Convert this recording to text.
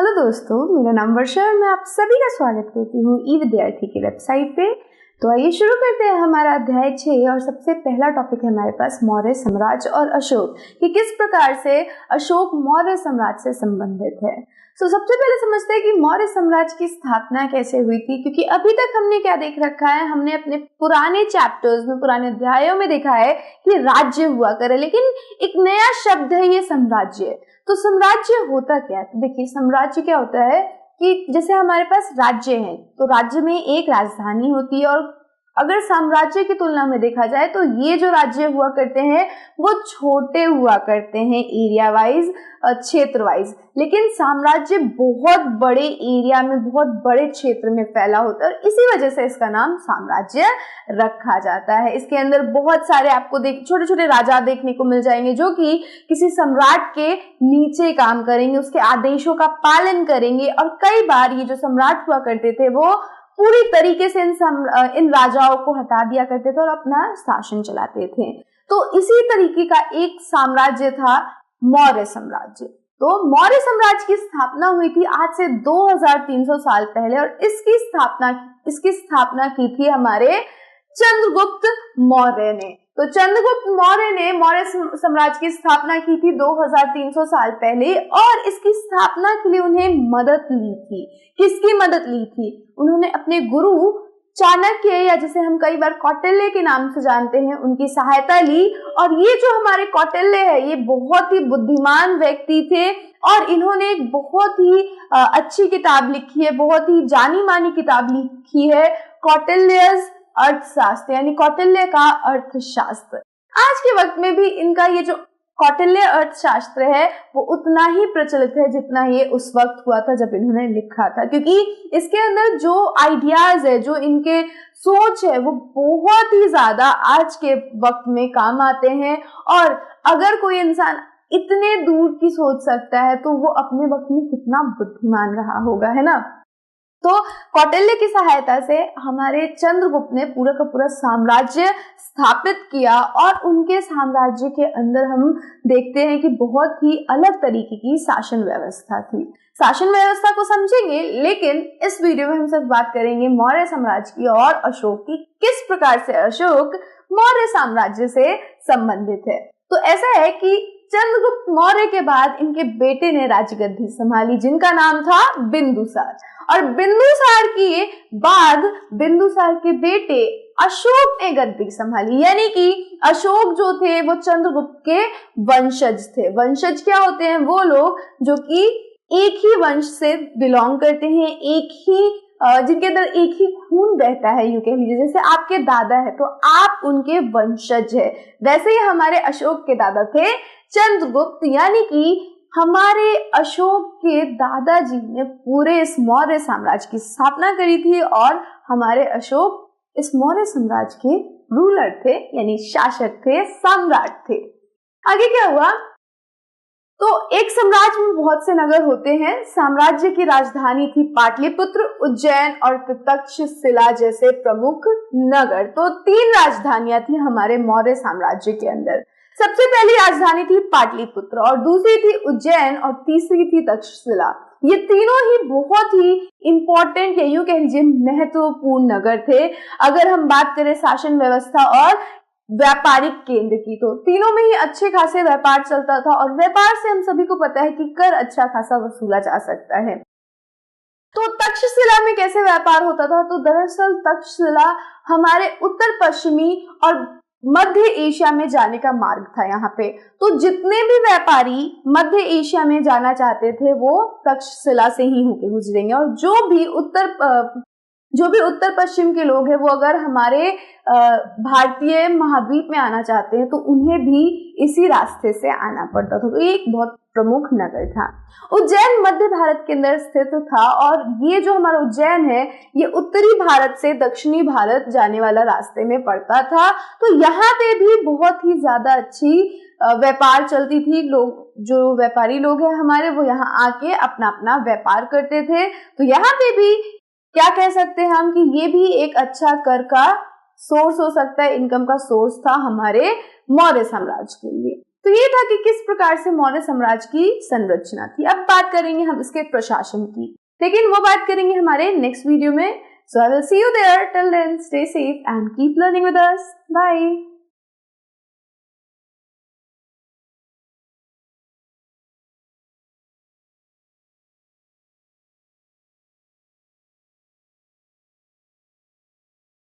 Hello दोस्तों, मेरा नाम वर्षा और मैं आप सभी का स्वागत करती हूँ ई विद्यार्थी की वेबसाइट पे। तो आइए शुरू करते हैं हमारा अध्याय 6 और सबसे पहला टॉपिक है हमारे पास मौर्य साम्राज्य और अशोक कि किस प्रकार से अशोक मौर्य साम्राज्य से संबंधित है। तो सबसे पहले समझते हैं कि मौर्य साम्राज्य की स्थापना कैसे हुई थी, क्योंकि अभी तक हमने क्या देख रखा है, हमने अपने पुराने चैप्टर्स में पुराने अध्यायों में देखा है कि राज्य हुआ करे, लेकिन एक नया शब्द है ये साम्राज्य। तो साम्राज्य होता क्या है? तो देखिए, साम्राज्य क्या होता है कि जैसे हमारे पास राज्य है तो राज्य में एक राजधानी होती है, और अगर साम्राज्य की तुलना में देखा जाए तो ये जो राज्य हुआ करते हैं वो छोटे हुआ करते हैं एरिया वाइज, क्षेत्र वाइज, लेकिन साम्राज्य बहुत बड़े एरिया में, बहुत बड़े क्षेत्र में फैला होता है, और इसी वजह से इसका नाम साम्राज्य रखा जाता है। इसके अंदर बहुत सारे आपको छोटे छोटे राजा देखने को मिल जाएंगे जो कि किसी सम्राट के नीचे काम करेंगे, उसके आदेशों का पालन करेंगे, और कई बार ये जो सम्राट हुआ करते थे वो पूरी तरीके से इन राजाओं को हटा दिया करते थे और अपना शासन चलाते थे। तो इसी तरीके का एक साम्राज्य था मौर्य साम्राज्य। तो मौर्य साम्राज्य की स्थापना हुई थी आज से 2300 साल पहले, और इसकी स्थापना की थी हमारे चंद्रगुप्त मौर्य ने। तो चंद्रगुप्त मौर्य ने मौर्य साम्राज्य की स्थापना की थी 2300 साल पहले, और इसकी स्थापना के लिए उन्हें मदद ली थी। किसकी मदद ली थी? उन्होंने अपने गुरु चाणक्य, या जिसे हम कई बार कौटिल्य के नाम से जानते हैं, उनकी सहायता ली। और ये जो हमारे कौटिल्य है ये बहुत ही बुद्धिमान व्यक्ति थे, और इन्होंने एक बहुत ही अच्छी किताब लिखी है, बहुत ही जानी मानी किताब लिखी है, कौटिल्यस अर्थशास्त्र, यानी कौटिल्य का अर्थशास्त्र। आज के वक्त में भी इनका ये जो कौटिल्य अर्थशास्त्र है वो उतना ही प्रचलित है जितना ये उस वक्त हुआ था जब इन्होंने लिखा था, क्योंकि इसके अंदर जो आइडियाज है, जो इनके सोच है, वो बहुत ही ज्यादा आज के वक्त में काम आते हैं। और अगर कोई इंसान इतने दूर की सोच सकता है तो वो अपने वक्त में कितना बुद्धिमान रहा होगा, है ना। तो कौटिल्य की सहायता से हमारे चंद्रगुप्त ने पूरा का पूरा साम्राज्य स्थापित किया, और उनके साम्राज्य के अंदर हम देखते हैं कि बहुत ही अलग तरीके की शासन व्यवस्था थी। शासन व्यवस्था को समझेंगे, लेकिन इस वीडियो में हम सिर्फ बात करेंगे मौर्य साम्राज्य की और अशोक की, किस प्रकार से अशोक मौर्य साम्राज्य से संबंधित है। तो ऐसा है कि चंद्रगुप्त मौर्य के बाद इनके बेटे ने राजगद्दी संभाली, जिनका नाम था बिंदुसार, और बिंदुसार के बाद बिंदुसार के बेटे अशोक ने गद्दी संभाली। यानी कि अशोक जो थे वो चंद्रगुप्त के वंशज थे। वंशज क्या होते हैं? वो लोग जो कि एक ही वंश से बिलोंग करते हैं, एक ही जिनके अंदर एक ही खून बहता है, यूं कह लीजिए। जैसे आपके दादा है तो आप उनके वंशज है, वैसे ही हमारे अशोक के दादा थे चंद्रगुप्त, यानी कि हमारे अशोक के दादाजी ने पूरे इस मौर्य साम्राज्य की स्थापना करी थी, और हमारे अशोक इस मौर्य साम्राज्य के रूलर थे, यानी शासक थे, सम्राट थे। आगे क्या हुआ? तो एक साम्राज्य में बहुत से नगर होते हैं। साम्राज्य की राजधानी थी पाटलिपुत्र, उज्जैन और तक्षशिला जैसे प्रमुख नगर। तो 3 राजधानियां थी हमारे मौर्य साम्राज्य के अंदर। सबसे पहली राजधानी थी पाटलिपुत्र, और दूसरी थी उज्जैन, और तीसरी थी तक्षशिला। ये तीनों ही बहुत ही इंपॉर्टेंट, या यूं कह लीजिए महत्वपूर्ण नगर थे। अगर हम बात करें शासन व्यवस्था और व्यापारिक केंद्र की, तो तीनों में ही अच्छे खासे व्यापार चलता था, और व्यापार से हम सभी को पता है कि कर अच्छा खासा वसूला जा सकता है। तो तक्षशिला में कैसे व्यापार होता था? तो दरअसल तक्षशिला हमारे उत्तर पश्चिमी और मध्य एशिया में जाने का मार्ग था यहाँ पे। तो जितने भी व्यापारी मध्य एशिया में जाना चाहते थे वो तक्षशिला से ही होके गुजरेंगे, और जो भी उत्तर पश्चिम के लोग हैं वो अगर हमारे भारतीय महाद्वीप में आना चाहते हैं तो उन्हें भी इसी रास्ते से आना पड़ता था। तो ये एक बहुत प्रमुख नगर था। उज्जैन मध्य भारत के अंदर स्थित था, और ये जो हमारा उज्जैन है ये उत्तरी भारत से दक्षिणी भारत जाने वाला रास्ते में पड़ता था। तो यहाँ पे भी बहुत ही ज्यादा अच्छी व्यापार चलती थी। लोग, जो व्यापारी लोग हैं हमारे, वो यहाँ आके अपना अपना व्यापार करते थे। तो यहाँ पे भी क्या कह सकते हैं हम कि ये भी एक अच्छा कर का सोर्स हो सकता है, इनकम का सोर्स था हमारे मौर्य साम्राज्य के लिए। तो ये था कि किस प्रकार से मौर्य साम्राज्य की संरचना थी। अब बात करेंगे हम इसके प्रशासन की, लेकिन वो बात करेंगे हमारे नेक्स्ट वीडियो में। So I will see you there. Till then, stay safe and keep learning with us. Bye.